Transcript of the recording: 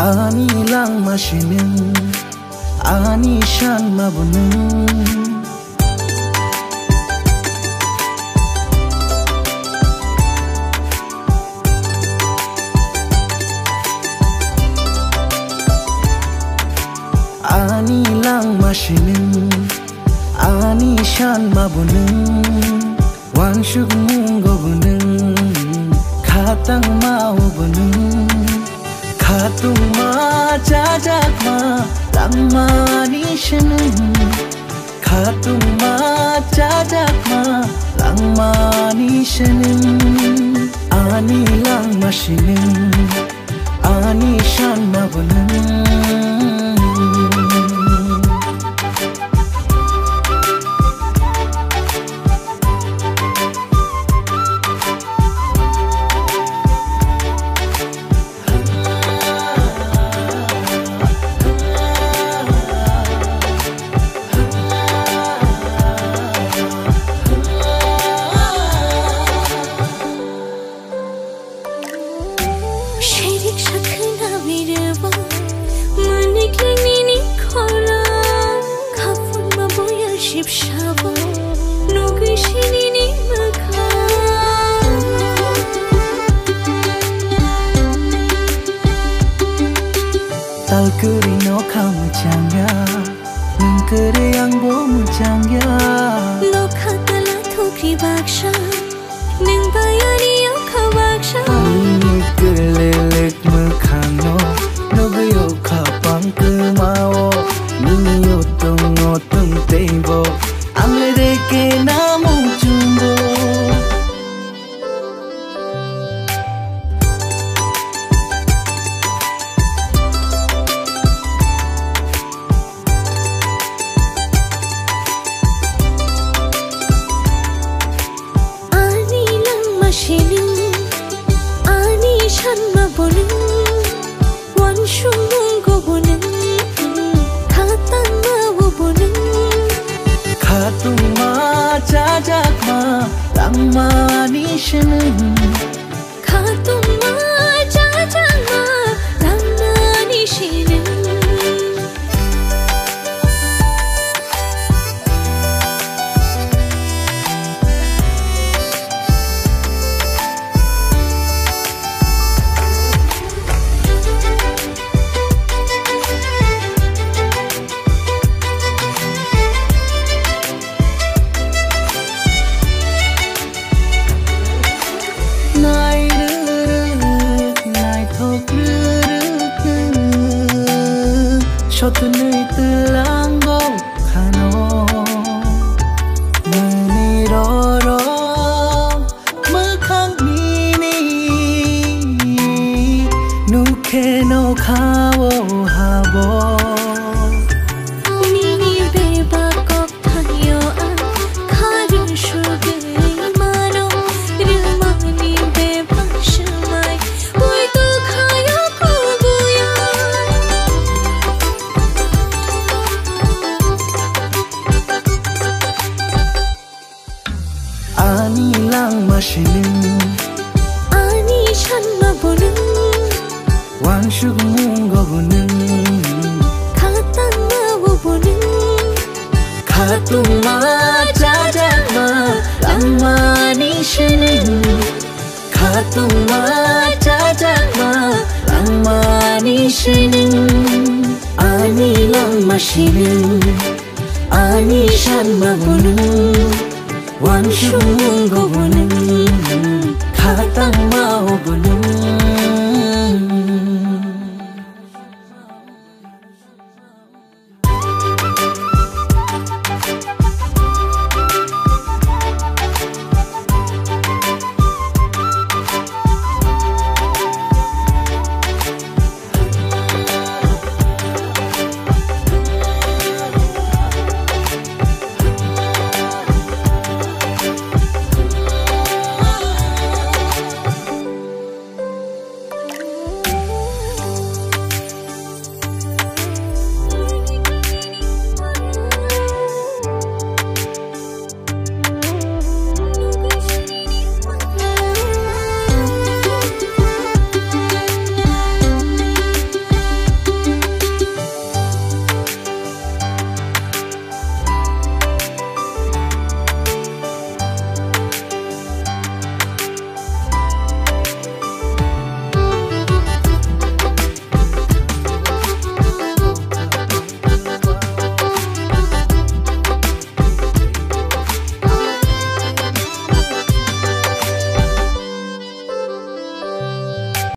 Ani lang masinin, ani shan mabunun. Ani lang masinin, ani shan mabunun. Wan shuk mungo bunun, khatang mau bunun. Khatung ma jajak ma lang ma nishanun. Khatung ma jajak ma lang ma nishanun. Ani lang masinin, ani shan mabunun. Talkuri no kamu changya, nungkere yang bomu changya. Lokha tala thukri baksha, nung bayani yokha baksha. Nikle lek mukhango, nuguyo kapang kumao. Niyo tung teibo, amle deke namu jumbo. Khatung ma jajak ma lang ma nishanun. Khatung ma jajak ma lang ma nishanun. Shotunui telango kano meniroro mekhang mini nuke no kawo habo. Mini beba kok thayo a kharun shugai mano rumani beba shumai oi to khayo kubuya. Ani lang masinin, ani shan mabunun. Wan shuk mungo bunun, Khatang mau bunun. khatung ma jajak ma lang ma nishanun. Khatung ma jajak ma lang ma nishanun. Ani lang masinin, ani shan mabunun. Wan shuk mungo bunun, khatang mau bunun.